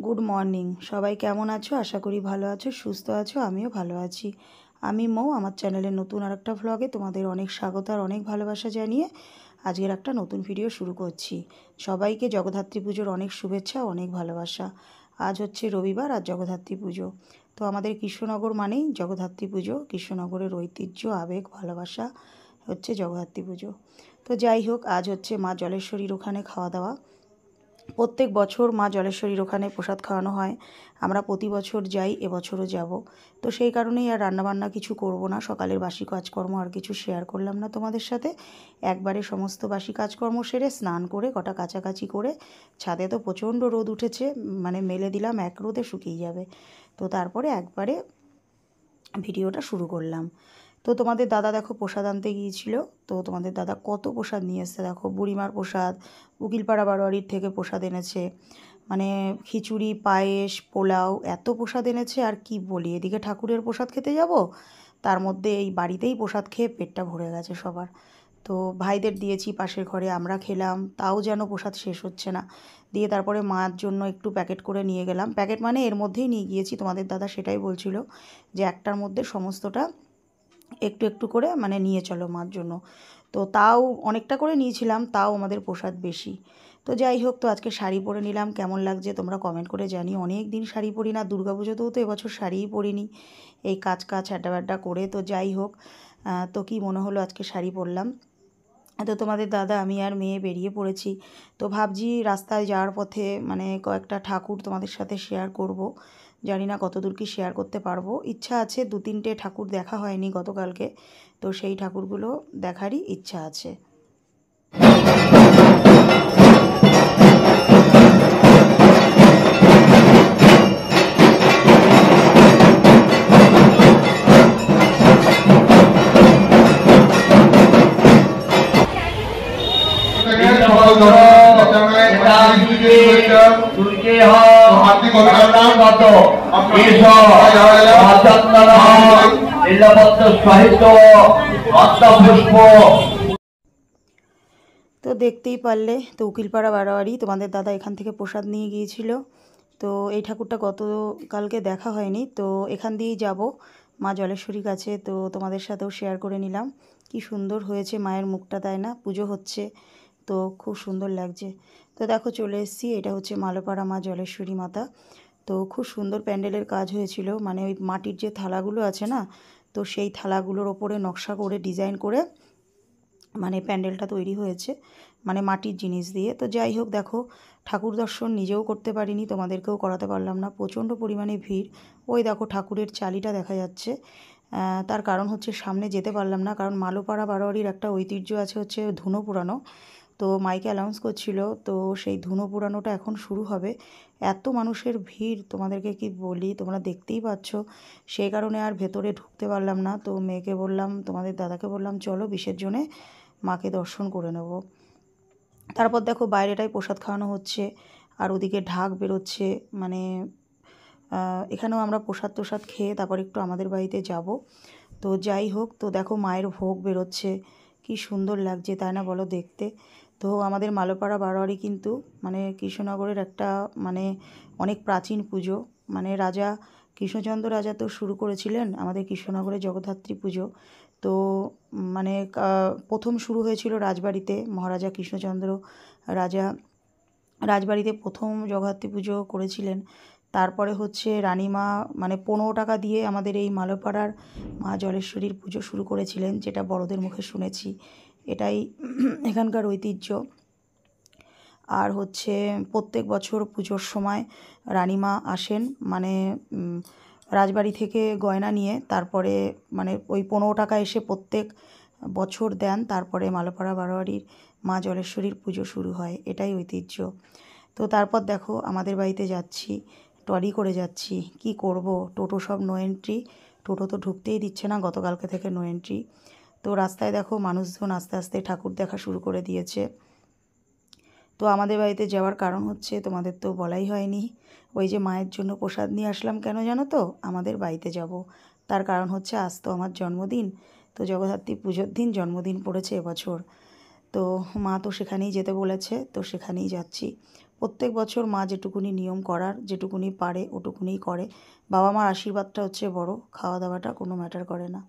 Good morning. সবাই কেমন আছো? আশা করি ভালো আছো, সুস্থ আছো। আমিও ভালো আছি। আমি মৌ। আমার চ্যানেলের নতুন আরেকটা ভ্লগে তোমাদের অনেক স্বাগত আর অনেক ভালোবাসা জানিয়ে আজকের একটা নতুন ভিডিও শুরু করছি। সবাইকে জগদ্ধাত্রী পুজোর অনেক শুভেচ্ছা, অনেক ভালোবাসা। আজ হচ্ছে রবিবার আর জগদ্ধাত্রী পুজো। তো আমাদের কৃষ্ণনগর মানেই জগদ্ধাত্রী পুজো। কৃষ্ণনগরের ঐতিহ্য, আবেগ, ভালোবাসা হচ্ছে জগদ্ধাত্রী পুজো। তো যাই হোক, আজ হচ্ছে মা জলেশ্বরীর ওখানে খাওয়া দাওয়া। প্রত্যেক বছর মা জলেশ্বরীর ওখানে প্রসাদ খাওয়ানো হয়। আমরা প্রতি বছর যাই, এবছরও যাব। তো সেই কারণেই আর রান্নাবান্না কিছু করব না। সকালের বাসি কাজকর্ম আর কিছু শেয়ার করলাম না তোমাদের সাথে। একবারে সমস্ত বাসি কাজকর্ম সেরে স্নান করে কটা কাচাকাচি করে, ছাদে তো প্রচণ্ড রোদ উঠেছে, মানে মেলে দিলাম, এক রোদে শুকিয়ে যাবে। তো তারপরে একবারে ভিডিওটা শুরু করলাম। তো তোমাদের দাদা দেখো প্রসাদ আনতে গিয়েছিল। তো তোমাদের দাদা কত প্রসাদ নিয়ে এসছে দেখো। বুড়িমার প্রসাদ, উকিলপাড়া বারোয়ারির থেকে প্রসাদ এনেছে, মানে খিচুড়ি, পায়েস, পোলাও, এত প্রসাদ এনেছে আর কি বলি। এদিকে ঠাকুরের প্রসাদ খেতে যাব, তার মধ্যে এই বাড়িতেই প্রসাদ খেয়ে পেটটা ভরে গেছে সবার। তো ভাইদের দিয়েছি পাশের ঘরে, আমরা খেলাম, তাও যেন প্রসাদ শেষ হচ্ছে না। দিয়ে তারপরে মার জন্য একটু প্যাকেট করে নিয়ে গেলাম। প্যাকেট মানে এর মধ্যেই নিয়ে গিয়েছি, তোমাদের দাদা সেটাই বলছিল যে একটার মধ্যে সমস্তটা একটু একটু করে মানে নিয়ে চলো মার জন্য। তো তাও অনেকটা করে নিয়েছিলাম, তাও আমাদের প্রসাদ বেশি। তো যাই হোক, তো আজকে শাড়ি পরে নিলাম। কেমন লাগছে তোমরা কমেন্ট করে জানিও। অনেক দিন শাড়ি পরি না, দুর্গাপুজোতেও তো এবছর শাড়িই পরিনি, এই কাজ হ্যাড্ডা করে। তো যাই হোক, তো কী মনে হলো আজকে শাড়ি পরলাম। তো তোমাদের দাদা, আমি আর মেয়ে বেরিয়ে পড়েছি। তো ভাবছি রাস্তায় যাওয়ার পথে মানে কয়েকটা ঠাকুর তোমাদের সাথে শেয়ার করব। জানি না কতদূর কি শেয়ার করতে পারবো। ইচ্ছা আছে, 2-3টে ঠাকুর দেখা হয়নি গতকালকে, তো সেই ঠাকুরগুলো দেখারই ইচ্ছা আছে। তো দেখতেই পারলে, তো উকিলপাড়া বারোয়ারি তোমাদের দাদা এখান থেকে প্রসাদ নিয়ে গিয়েছিল। তো এই ঠাকুরটা গতকালকে দেখা হয়নি, তো এখান দিয়েই যাব মা জলেশ্বরীর কাছে। তো তোমাদের সাথেও শেয়ার করে নিলাম। কি সুন্দর হয়েছে মায়ের মুখটা, তাই না? পুজো হচ্ছে তো খুব সুন্দর লাগছে। তো দেখো চলে এসেছি, এটা হচ্ছে মালোপাড়া মা জলেশ্বরী মাতা। তো খুব সুন্দর প্যান্ডেলের কাজ হয়েছিল, মানে ওই মাটির যে থালাগুলো আছে না, তো সেই থালাগুলোর ওপরে নকশা করে ডিজাইন করে মানে প্যান্ডেলটা তৈরি হয়েছে, মানে মাটির জিনিস দিয়ে। তো যাই হোক, দেখো ঠাকুর দর্শন নিজেও করতে পারিনি, তোমাদেরকেও করাতে পারলাম না, প্রচণ্ড পরিমাণে ভিড়। ওই দেখো ঠাকুরের চালিটা দেখা যাচ্ছে। তার কারণ হচ্ছে সামনে যেতে পারলাম না, কারণ মালোপাড়া বারোয়ারির একটা ঐতিহ্য আছে হচ্ছে ধুনো পুরানো। তো মাইকে অ্যানাউন্স করছিল, তো সেই ধুনো পুরানোটা এখন শুরু হবে। এত মানুষের ভিড় তোমাদেরকে কি বলি, তোমরা দেখতেই পাচ্ছ। সেই কারণে আর ভেতরে ঢুকতে পারলাম না। তো মেয়েকে বললাম, তোমাদের দাদাকে বললাম চলো বিসর্জনে মাকে দর্শন করে নেব। তারপর দেখো বাইরেটাই প্রসাদ খাওয়ানো হচ্ছে আর ওদিকে ঢাক বেরোচ্ছে, মানে এখানেও আমরা প্রসাদ খেয়ে তারপর একটু আমাদের বাড়িতে যাব। তো যাই হোক, তো দেখো মায়ের ভোগ বেরোচ্ছে, কি সুন্দর লাগছে তাই না বলো দেখতে। তো আমাদের মালোপাড়া বারোয়ারি কিন্তু মানে কৃষ্ণনগরের একটা মানে অনেক প্রাচীন পুজো। মানে রাজা কৃষ্ণচন্দ্র রাজা তো শুরু করেছিলেন আমাদের কৃষ্ণনগরের জগদ্ধাত্রী পুজো। তো মানে প্রথম শুরু হয়েছিল রাজবাড়িতে, মহারাজা কৃষ্ণচন্দ্র রাজা রাজবাড়িতে প্রথম জগদ্ধাত্রী পুজো করেছিলেন। তারপরে হচ্ছে রানীমা মানে 15 টাকা দিয়ে আমাদের এই মালোপাড়ার মা জলেশ্বরীর পুজো শুরু করেছিলেন, যেটা বড়দের মুখে শুনেছি। এটাই এখানকার ঐতিহ্য। আর হচ্ছে প্রত্যেক বছর পুজোর সময় রানীমা আসেন, মানে রাজবাড়ি থেকে গয়না নিয়ে, তারপরে মানে ওই 15 টাকা এসে প্রত্যেক বছর দেন, তারপরে মালোপাড়া বারোয়ারির মা জলেশ্বরীর পুজো শুরু হয়। এটাই ঐতিহ্য। তো তারপর দেখো আমাদের বাড়িতে যাচ্ছি, ট্রলি করে যাচ্ছি, কি করব, টোটো সব নো এন্ট্রি, টোটো তো ঢুকতেই দিচ্ছে না গতকালকে থেকে নো এন্ট্রি। তো রাস্তায় দেখো মানুষজন আস্তে আস্তে ঠাকুর দেখা শুরু করে দিয়েছে। তো আমাদের বাড়িতে যাওয়ার কারণ হচ্ছে তোমাদের তো বলাই হয়নি, ওই যে মায়ের জন্য প্রসাদ নিয়ে আসলাম কেন জানো তো? আমাদের বাড়িতে যাব, তার কারণ হচ্ছে আজ তো আমার জন্মদিন। তো জগদ্ধাত্রী পুজোর দিন জন্মদিন পড়েছে এবছর। তো মা তো সেখানেই যেতে বলেছে, তো সেখানেই যাচ্ছি। প্রত্যেক বছর মা যেটুকুনি নিয়ম করার, যেটুকুনি পারে ওটুকুনিই করে। বাবা মার আশীর্বাদটা হচ্ছে বড়, খাওয়া দাওয়াটা কোনো ম্যাটার করে না।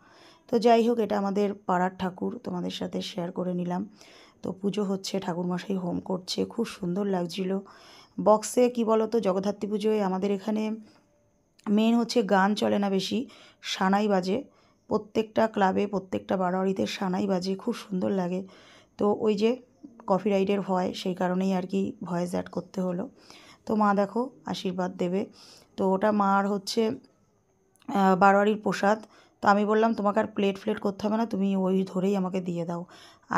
তো যাই হোক, এটা আমাদের পাড়ার ঠাকুর, তোমাদের সাথে শেয়ার করে নিলাম। তো পুজো হচ্ছে, ঠাকুরমশাই হোম করছে, খুব সুন্দর লাগছিল। বক্সে কি বলো তো, জগদ্ধাত্রী পুজোয় আমাদের এখানে মেন হচ্ছে গান চলে না বেশি, সানাই বাজে। প্রত্যেকটা ক্লাবে, প্রত্যেকটা বাড়াবাড়িতে সানাই বাজে, খুব সুন্দর লাগে। তো ওই যে কপিরাইটের ভয়, সেই কারণেই আর কি ভয়েস অ্যাড করতে হলো। তো মা দেখো আশীর্বাদ দেবে। তো ওটা মার হচ্ছে বারোয়ারির প্রসাদ। তো আমি বললাম তোমাকে আর প্লেট ফ্লেট করতে হবে না, তুমি ওই ধরেই আমাকে দিয়ে দাও।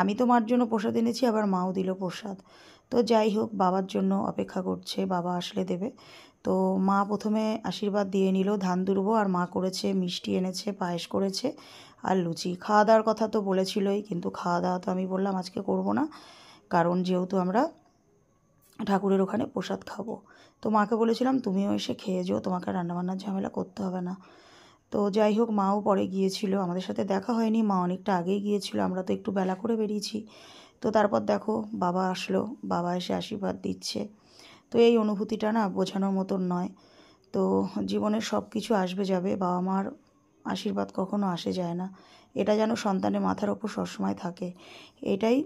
আমি তো মার জন্য প্রসাদ এনেছি, আবার মাও দিল প্রসাদ। তো যাই হোক, বাবার জন্য অপেক্ষা করছে, বাবা আসলে দেবে। তো মা প্রথমে আশীর্বাদ দিয়ে নিল, ধান দুর্ব, আর মা করেছে মিষ্টি এনেছে, পায়েস করেছে আর লুচি। খাওয়া দাওয়ার কথা তো বলেছিলই, কিন্তু খাওয়া দাওয়া তো আমি বললাম আজকে করব না, কারণ যেহেতু আমরা ঠাকুরের ওখানে প্রসাদ খাবো। তো মাকে বলেছিলাম তুমিও এসে খেয়ে যেও, তোমাকে রান্নাবান্নার ঝামেলা করতে হবে না। তো যাই হোক, মাও পরে গিয়েছিল, আমাদের সাথে দেখা হয়নি, মা অনেকটা আগেই গিয়েছিল, আমরা তো একটু বেলা করে বেরিয়েছি। তো তারপর দেখো বাবা আসলো, বাবা এসে আশীর্বাদ দিচ্ছে। তো এই অনুভূতিটা না বোঝানোর মতন নয়। তো জীবনের সব কিছু আসবে যাবে, বাবা মার আশীর্বাদ কখনো আসে যায় না, এটা যেন সন্তানের মাথার ওপর সবসময় থাকে, এটাই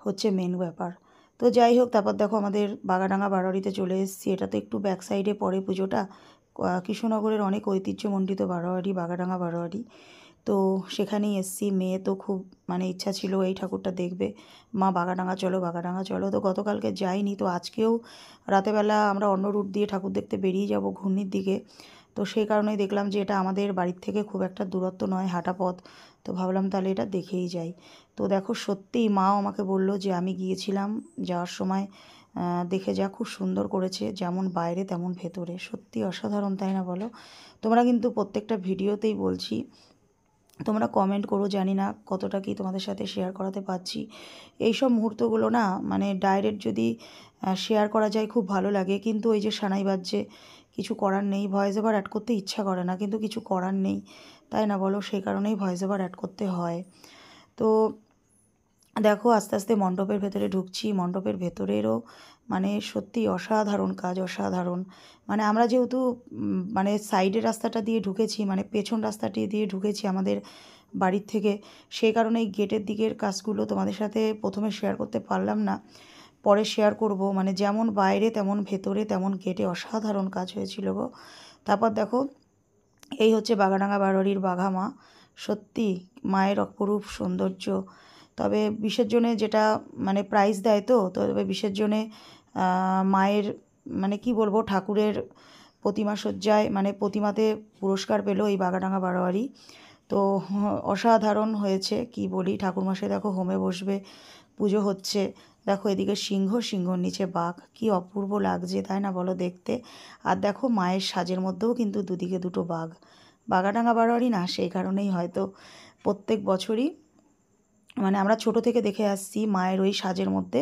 হচ্ছে মেন ব্যাপার। তো যাই হোক, তারপর দেখো আমাদের বাগাডাঙ্গা বারোয়ারিতে চলে এসেছি। এটা তো একটু ব্যাক সাইডে পড়ে পুজোটা, কৃষ্ণনগরের অনেক ঐতিহ্যমণ্ডিত বারোয়ারি, বাগাডাঙ্গা বারোয়ারি। তো সেখানেই এসেছি। মেয়ে তো খুব মানে ইচ্ছা ছিল এই ঠাকুরটা দেখবে, মা বাগাডাঙ্গা চলো, বাগাডাঙ্গা চলো। তো গতকালকে যাইনি, তো আজকেও রাতেবেলা আমরা অন্য রুট দিয়ে ঠাকুর দেখতে বেরিয়ে যাব ঘূর্ণির দিকে। তো সেই কারণেই দেখলাম যে এটা আমাদের বাড়ির থেকে খুব একটা দূরত্ব নয়, হাঁটা পথ। তো ভাবলাম তাহলে এটা দেখেই যাই। তো দেখো সত্যিই মাও আমাকে বলল যে আমি গিয়েছিলাম যাওয়ার সময়, দেখে যা, খুব সুন্দর করেছে, যেমন বাইরে তেমন ভেতরে, সত্যি অসাধারণ, তাই না বলো? তোমরা কিন্তু প্রত্যেকটা ভিডিওতেই বলছি, তোমরা কমেন্ট করো, জানি না কতটা কি তোমাদের সাথে শেয়ার করাতে পারছি। এই সব মুহূর্তগুলো না মানে ডাইরেক্ট যদি শেয়ার করা যায় খুব ভালো লাগে, কিন্তু ওই যে সানাই বাজছে, কিছু করার নেই। ভয়েস ওভার অ্যাড করতে ইচ্ছা করে না, কিন্তু কিছু করার নেই, তাই না বলো? সেই কারণেই ভয়েস ওভার অ্যাড করতে হয়। তো দেখো আস্তে আস্তে মণ্ডপের ভেতরে ঢুকছি, মণ্ডপের ভেতরেরও মানে সত্যি অসাধারণ কাজ, অসাধারণ। মানে আমরা যেহেতু মানে সাইডের রাস্তাটা দিয়ে ঢুকেছি, মানে পেছন রাস্তাটি দিয়ে ঢুকেছি আমাদের বাড়ির থেকে, সেই কারণে এই গেটের দিকের কাজগুলো তোমাদের সাথে প্রথমে শেয়ার করতে পারলাম না, পরে শেয়ার করব। মানে যেমন বাইরে তেমন ভেতরে তেমন গেটে অসাধারণ কাজ হয়েছিল গো। তারপর দেখো এই হচ্ছে বাগাডাঙ্গা বারোয়ারির বাঘা মা, সত্যি মায়ের অপরূপ সৌন্দর্য। তবে বিসর্জনে যেটা মানে প্রাইজ দেয়, তো তবে বিসর্জনে মায়ের মানে কি বলবো, ঠাকুরের প্রতিমা সজ্জায় মানে প্রতিমাতে পুরস্কার পেল এই বাগাডাঙ্গা বারোয়ারি। তো অসাধারণ হয়েছে, কি বলি। ঠাকুরমশাই দেখো হোমে বসবে, পুজো হচ্ছে। দেখো এদিকে সিংহ, সিংহর নিচে বাঘ, কি অপূর্ব লাগছে, তাই না বলো দেখতে? আর দেখো মায়ের সাজের মধ্যেও কিন্তু দুদিকে দুটো বাঘ। বাগাডাঙ্গা বারোয়ারি না, সেই কারণেই হয়তো প্রত্যেক বছরই মানে আমরা ছোট থেকে দেখে আসছি মায়ের ওই সাজের মধ্যে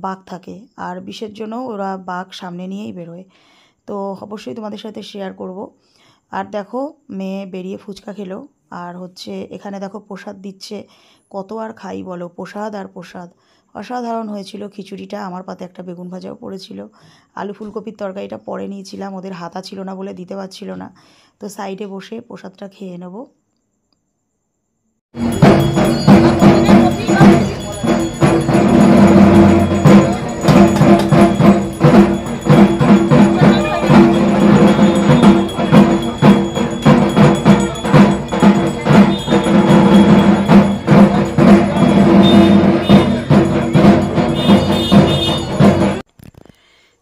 বাঘ থাকে, আর বিসর্জনেও ওরা বাঘ সামনে নিয়েই বেরোয়। তো অবশ্যই তোমাদের সাথে শেয়ার করব। আর দেখো মেয়ে বেরিয়ে ফুচকা খেলো, আর হচ্ছে এখানে দেখো প্রসাদ দিচ্ছে, কত আর খাই বলো, প্রসাদ আর প্রসাদ। অসাধারণ হয়েছিল খিচুড়িটা, আমার পাতে একটা বেগুন ভাজাও পড়েছিল, আলু ফুলকপির তরকারিটা পরে নিয়েছিলাম, ওদের হাতা ছিল না বলে দিতে পারছিল না। তো সাইডে বসে প্রসাদটা খেয়ে নেবো।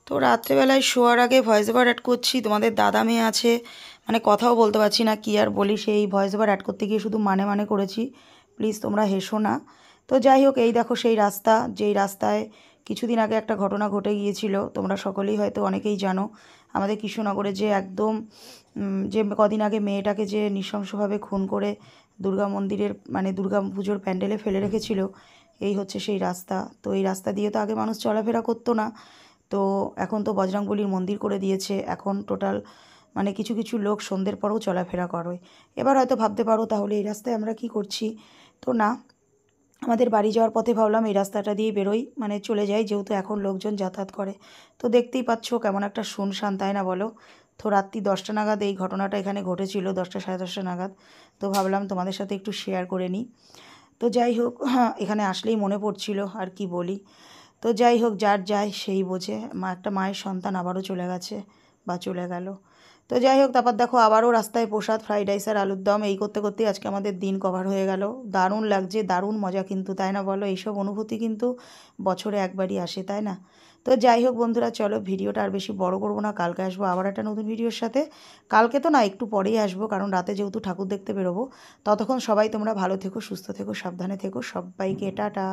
তো রাত্রেবেলায় শোয়ার আগে ভয়েস ওভার অ্যাড করছি, তোমাদের দাদা মেয়ে আছে, মানে কথাও বলতে পারছি না, কী আর বলি। সেই ভয়েস ওভার অ্যাড করতে গিয়ে শুধু মানে মানে করেছি, প্লিজ তোমরা হেসো না। তো যাই হোক, এই দেখো সেই রাস্তা, যেই রাস্তায় কিছুদিন আগে একটা ঘটনা ঘটে গিয়েছিল, তোমরা সকলেই হয়তো অনেকেই জানো, আমাদের কৃষ্ণনগরে যে একদম যে কদিন আগে মেয়েটাকে যে নৃশংসভাবে খুন করে দুর্গা মন্দিরের মানে দুর্গা পুজোর প্যান্ডেলে ফেলে রেখেছিল, এই হচ্ছে সেই রাস্তা। তো এই রাস্তা দিয়ে তো আগে মানুষ চলাফেরা করতো না, তো এখন তো বজরংবলীর মন্দির করে দিয়েছে, এখন টোটাল মানে কিছু কিছু লোক সন্ধ্যের পরেও চলাফেরা করে। এবার হয়তো ভাবতে পারো তাহলে এই রাস্তায় আমরা কি করছি। তো না, আমাদের বাড়ি যাওয়ার পথে ভাবলাম এই রাস্তাটা দিয়ে বেরোই, মানে চলে যাই, যেহেতু এখন লোকজন যাতায়াত করে। তো দেখতেই পাচ্ছ কেমন একটা শুনশান, তাই না বলো? তো রাত্রি 10টা নাগাদ এই ঘটনাটা এখানে ঘটেছিল, 10টা সাড়ে 10টা নাগাদ। তো ভাবলাম তোমাদের সাথে একটু শেয়ার করে নিই। তো যাই হোক, হ্যাঁ, এখানে আসলেই মনে পড়ছিল, আর কি বলি। তো যাই হোক, যার যায় সেই বোঝে। একটা মায়ের সন্তান আবারও চলে গেছে বা চলে গেল। তো যাই হোক, তারপর দেখো আবারও রাস্তায় প্রসাদ, ফ্রাইড রাইস আর আলুর দম, এই করতে করতেই আজকে আমাদের দিন কভার হয়ে গেল। দারুণ লাগছে, দারুণ মজা কিন্তু, তাই না বলো? এইসব অনুভূতি কিন্তু বছরে একবারই আসে, তাই না? তো যাই হোক বন্ধুরা, চলো ভিডিওটা আর বেশি বড় করবো না, কালকে আসবো আবার একটা নতুন ভিডিওর সাথে। কালকে তো না, একটু পরেই আসবো, কারণ রাতে যেহেতু ঠাকুর দেখতে বেরোবো। ততক্ষণ সবাই তোমরা ভালো থেকো, সুস্থ থেকো, সাবধানে থেকো, সবাইকে টাটা।